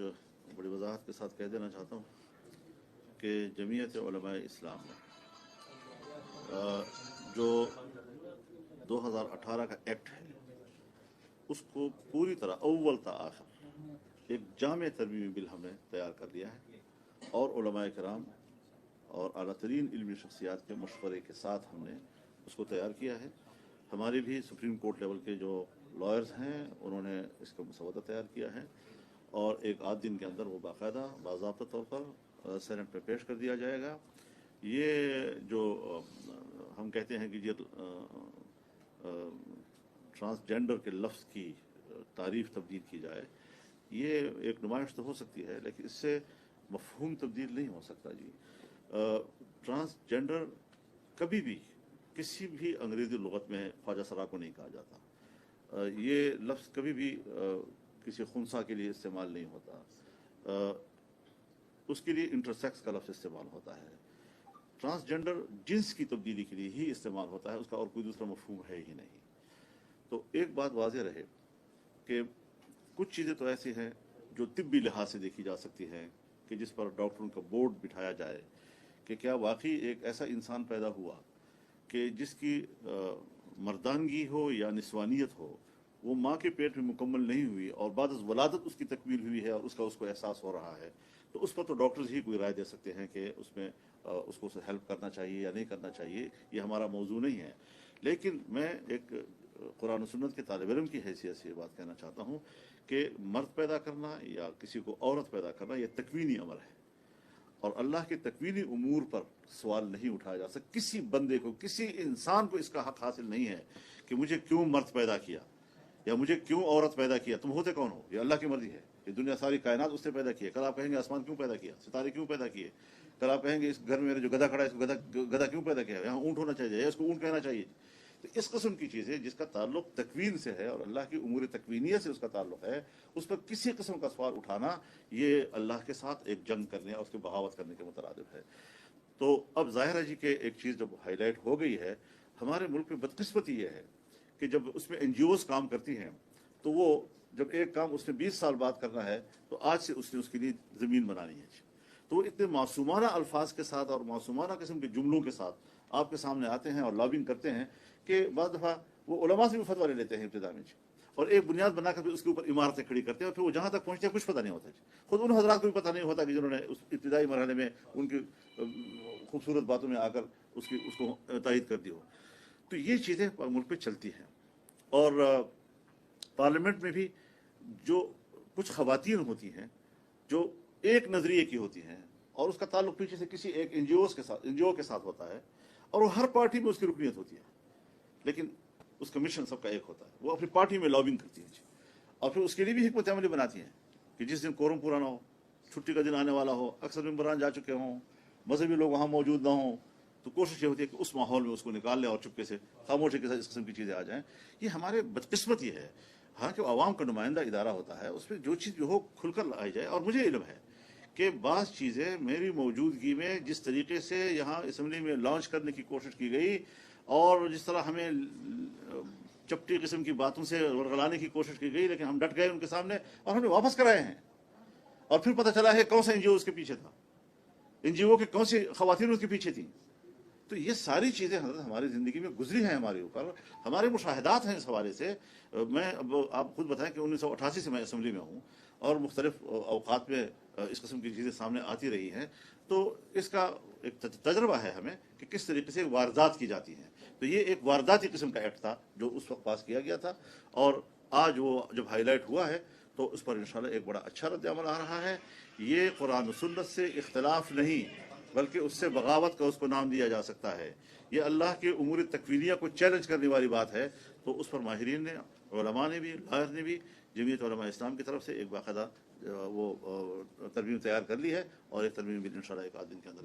बड़ी वजाहत के साथ कह देना चाहता हूँ कि जमीयत उलमा इस्लाम ने जो 2018 का एक्ट है उसको पूरी तरह अव्वल ता आखिर एक जामे तरमीमी बिल हमने तैयार कर लिया है और उलमा कराम और आला तरीन इल्मी शख्सियात के मशवरे के साथ हमने उसको तैयार किया है। हमारे भी सुप्रीम कोर्ट लेवल के जो लॉयर्स हैं उन्होंने इसका मसवदा तैयार किया है और एक आध दिन के अंदर वो बाकायदा बाज़ाब्ता तौर पर सेनेट में पेश कर दिया जाएगा। ये जो हम कहते हैं कि ये ट्रांसजेंडर के लफ्ज़ की तारीफ़ तब्दील की जाए, ये एक नुमाइश तो हो सकती है लेकिन इससे मफ़हूम तब्दील नहीं हो सकता जी। ट्रांसजेंडर कभी भी किसी भी अंग्रेज़ी लुगत में ख्वाजा सरा को नहीं कहा जाता। ये लफ्ज़ कभी भी किसी खुनसा के लिए इस्तेमाल नहीं होता, उसके लिए इंटरसेक्स का लफ्ज़ इस्तेमाल होता है। ट्रांसजेंडर जिन्स की तब्दीली के लिए ही इस्तेमाल होता है, उसका और कोई दूसरा मफहूम है ही नहीं। तो एक बात वाज़ेह रहे कि कुछ चीज़ें तो ऐसी हैं जो तिब्बी लिहाज से देखी जा सकती हैं कि जिस पर डॉक्टरों का बोर्ड बिठाया जाए कि क्या वाकई एक ऐसा इंसान पैदा हुआ कि जिसकी मर्दानगी हो या निस्वानियत हो वो माँ के पेट में मुकम्मल नहीं हुई और बाद वलादत उसकी तकमील हुई है और उसको एहसास हो रहा है, तो उस पर तो डॉक्टर्स ही कोई राय दे सकते हैं कि उसमें उसको हेल्प करना चाहिए या नहीं करना चाहिए। ये हमारा मौजू नहीं है। लेकिन मैं एक कुरान सुन्नत के तालिब इल्म की हैसियत से ये बात कहना चाहता हूँ कि मर्द पैदा करना या किसी को औरत पैदा करना यह तकवीनी अमल है और अल्लाह के तकवीनी उमूर पर सवाल नहीं उठाया जा सकता। किसी बंदे को, किसी इंसान को इसका हक हासिल नहीं है कि मुझे क्यों मर्द पैदा किया या मुझे क्यों औरत पैदा किया। तुम होते कौन हो? ये अल्लाह की मर्जी है। ये दुनिया सारी कायनात उसने पैदा की है। कल आप कहेंगे आसमान क्यों पैदा किया, सितारे क्यों पैदा किए। कल आप कहेंगे इस घर में मेरे जो गधा खड़ा है इसको गधा क्यों पैदा किया, यहाँ ऊँट होना चाहिए, इसको ऊँट कहना चाहिए। तो इस किस्म की चीज़ें जिसका ताल्लुक तकवीन से है और अल्लाह की उमूर तकवीनियत से उसका ताल्लुक है, उस पर किसी किस्म का सवाल उठाना ये अल्लाह के साथ एक जंग करने और उसकी बगावत करने के मुतरादिफ है। तो अब ज़ाहिर है जी कि एक चीज़ जब हाईलाइट हो गई है, हमारे मुल्क में बदकिस्मती ये है कि जब उसमें NGOs काम करती हैं तो वो जब एक काम उसने 20 साल बाद करना है तो आज से उसने उसके लिए ज़मीन बनानी है। तो वो इतने मासूमाना अल्फाज के साथ और मासूमाना किस्म के जुमलों के साथ आपके सामने आते हैं और लॉबिंग करते हैं कि बाद दफ़ा वो उलमा से भी फतवा ले लेते हैं इब्तिदा में और एक बुनियाद बनाकर उसके ऊपर इमारतें खड़ी करते हैं और फिर वो जहाँ तक पहुँचते हैं कुछ पता नहीं होता। खुद उन हजरात को भी पता नहीं होता कि जिन्होंने उस इब्तिदाई मरहले में उनकी खूबसूरत बातों में आकर उसको तायद कर दी हो। तो ये चीज़ें मुल्क पे चलती हैं और पार्लियामेंट में भी जो कुछ ख़वातीन होती हैं जो एक नज़रिए की होती हैं और उसका ताल्लुक पीछे से किसी एक NGO के साथ होता है और वो हर पार्टी में उसकी रुकनीत होती है, लेकिन उसका मिशन सबका एक होता है। वो अपनी पार्टी में लॉबिंग करती है और फिर उसके लिए भी हिकमत अमली बनाती हैं कि जिस दिन कोरम पूरा ना हो, छुट्टी का दिन आने वाला हो, अक्सर मेंबरान जा चुके हों, मजहबी लोग वहाँ मौजूद ना हों, तो कोशिश ये होती है कि उस माहौल में उसको निकाल लें और चुपके से खामोशी के साथ इस किस्म की चीज़ें आ जाएँ। ये हमारे बदकिस्मती है। हालांकि आवाम का नुमाइंदा इदारा होता है, उसमें जो चीज़ जो हो खुलकर लाई जाए। और मुझे इल्म है कि बाज़ चीज़ें मेरी मौजूदगी में जिस तरीके से यहाँ असम्बली में लॉन्च करने की कोशिश की गई और जिस तरह हमें चपटी किस्म की बातों से वरगलाने की कोशिश की गई, लेकिन हम डट गए उनके सामने और हमने वापस कराए हैं। और फिर पता चला है कौन सा NGO उसके पीछे था, NGO के कौन सी ख़वातीन उसके पीछे थी। तो ये सारी चीज़ें हमारी ज़िंदगी में गुजरी हैं, हमारे ऊपर हमारे मुशाहिदात हैं। इस हवाले से मैं अब आप खुद बताएं कि 1988 से मैं असम्बली में हूँ और मुख्तलिफ अवकात में इस किस्म की चीज़ें सामने आती रही हैं। तो इसका एक तजर्बा है हमें कि किस तरीके से वारदात की जाती हैं। तो ये एक वारदाती किस्म का एक्ट था जो उस वक्त पास किया गया था और आज वो जब हाईलाइट हुआ है तो उस पर इंशाल्लाह एक बड़ा अच्छा रद्द-ए-अमल आ रहा है। ये कुरान और सुन्नत से इख्तिलाफ नहीं बल्कि उससे बगावत का उसको नाम दिया जा सकता है। ये अल्लाह के उमूर तकवीनिया को चैलेंज करने वाली बात है। तो उस पर माहिरीन ने, उलमा ने भी, लायर ने भी जमीयत उलमा इस्लाम की तरफ से एक बाकायदा वो तरमीम तैयार कर ली है और एक तरमीम भी इंशाल्लाह एक आध दिन के अंदर